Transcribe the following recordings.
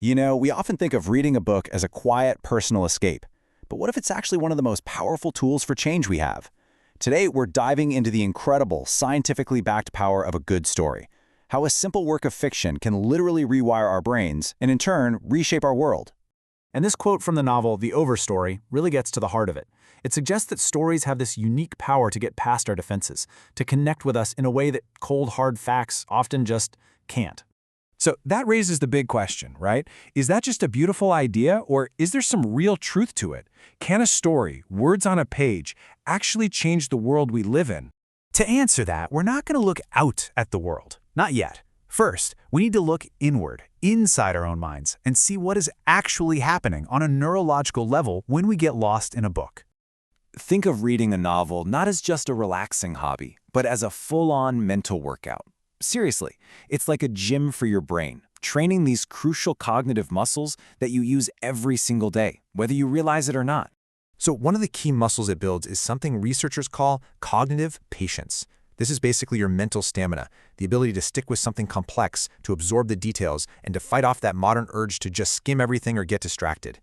You know, we often think of reading a book as a quiet, personal escape. But what if it's actually one of the most powerful tools for change we have? Today, we're diving into the incredible, scientifically backed power of a good story. How a simple work of fiction can literally rewire our brains and, in turn, reshape our world. And this quote from the novel, The Overstory, really gets to the heart of it. It suggests that stories have this unique power to get past our defenses, to connect with us in a way that cold, hard facts often just can't. So that raises the big question, right? Is that just a beautiful idea, or is there some real truth to it? Can a story, words on a page, actually change the world we live in? To answer that, we're not going to look out at the world. Not yet. First, we need to look inward, inside our own minds, and see what is actually happening on a neurological level when we get lost in a book. Think of reading a novel not as just a relaxing hobby, but as a full-on mental workout. Seriously, it's like a gym for your brain, training these crucial cognitive muscles that you use every single day, whether you realize it or not. So one of the key muscles it builds is something researchers call cognitive patience. This is basically your mental stamina, the ability to stick with something complex, to absorb the details, and to fight off that modern urge to just skim everything or get distracted.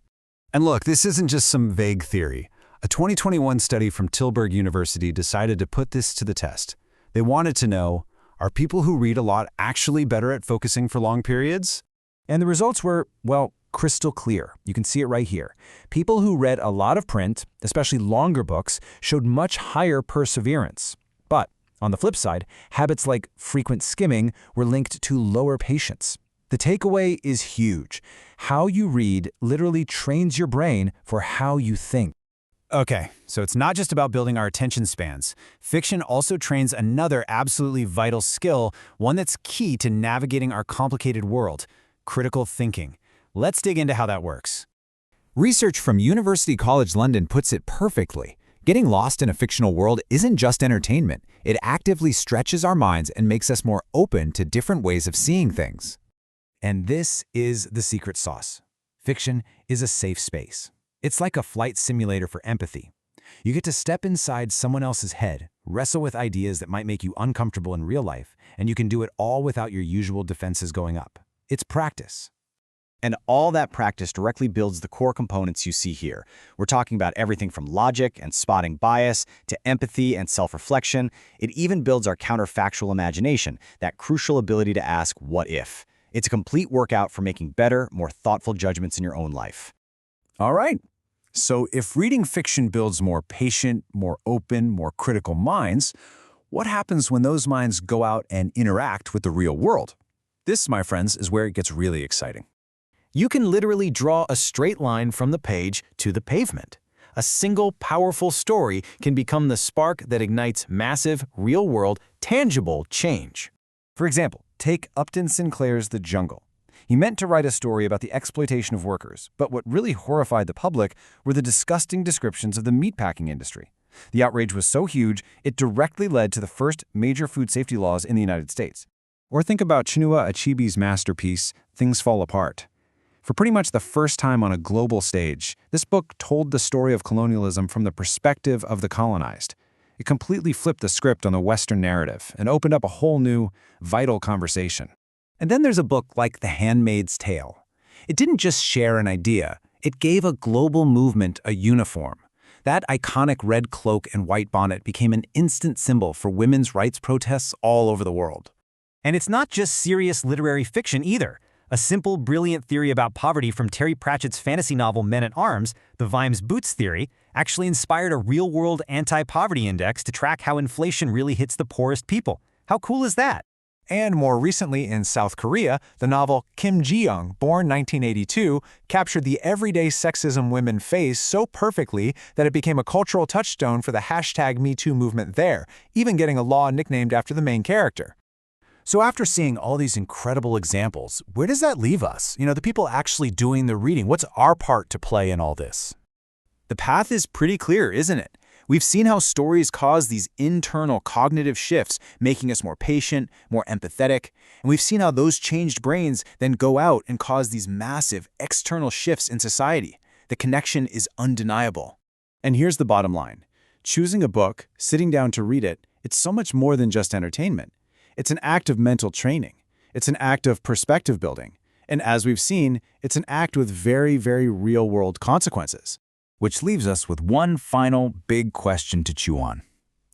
And look, this isn't just some vague theory. A 2021 study from Tillberg University decided to put this to the test. They wanted to know, are people who read a lot actually better at focusing for long periods? And the results were, well, crystal clear. You can see it right here. People who read a lot of print, especially longer books, showed much higher perseverance. But on the flip side, habits like frequent skimming were linked to lower patience. The takeaway is huge. How you read literally trains your brain for how you think. Okay, so it's not just about building our attention spans. Fiction also trains another absolutely vital skill, one that's key to navigating our complicated world: critical thinking. Let's dig into how that works. Research from University College London puts it perfectly. Getting lost in a fictional world isn't just entertainment. It actively stretches our minds and makes us more open to different ways of seeing things. And this is the secret sauce. Fiction is a safe space. It's like a flight simulator for empathy. You get to step inside someone else's head, wrestle with ideas that might make you uncomfortable in real life, and you can do it all without your usual defenses going up. It's practice. And all that practice directly builds the core components you see here. We're talking about everything from logic and spotting bias to empathy and self-reflection. It even builds our counterfactual imagination, that crucial ability to ask, what if? It's a complete workout for making better, more thoughtful judgments in your own life. All right. So if reading fiction builds more patient, more open, more critical minds, what happens when those minds go out and interact with the real world? This, my friends, is where it gets really exciting. You can literally draw a straight line from the page to the pavement. A single powerful story can become the spark that ignites massive, real-world, tangible change. For example, take Upton Sinclair's The Jungle. He meant to write a story about the exploitation of workers, but what really horrified the public were the disgusting descriptions of the meatpacking industry. The outrage was so huge, it directly led to the first major food safety laws in the United States. Or think about Chinua Achebe's masterpiece, Things Fall Apart. For pretty much the first time on a global stage, this book told the story of colonialism from the perspective of the colonized. It completely flipped the script on the Western narrative and opened up a whole new, vital conversation. And then there's a book like The Handmaid's Tale. It didn't just share an idea, it gave a global movement a uniform. That iconic red cloak and white bonnet became an instant symbol for women's rights protests all over the world. And it's not just serious literary fiction either. A simple, brilliant theory about poverty from Terry Pratchett's fantasy novel Men at Arms, the Vimes Boots theory, actually inspired a real-world anti-poverty index to track how inflation really hits the poorest people. How cool is that? And more recently in South Korea, the novel Kim Ji-young, born 1982, captured the everyday sexism women face so perfectly that it became a cultural touchstone for the #MeToo movement there, even getting a law nicknamed after the main character. So after seeing all these incredible examples, where does that leave us? The people actually doing the reading, what's our part to play in all this? The path is pretty clear, isn't it? We've seen how stories cause these internal cognitive shifts, making us more patient, more empathetic, and we've seen how those changed brains then go out and cause these massive external shifts in society. The connection is undeniable. And here's the bottom line. Choosing a book, sitting down to read it, it's so much more than just entertainment. It's an act of mental training. It's an act of perspective building. And as we've seen, it's an act with very, very real-world consequences. Which leaves us with one final big question to chew on.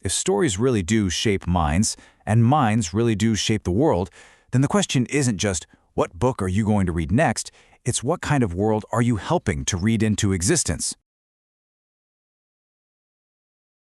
If stories really do shape minds, and minds really do shape the world, then the question isn't just, what book are you going to read next? It's what kind of world are you helping to read into existence?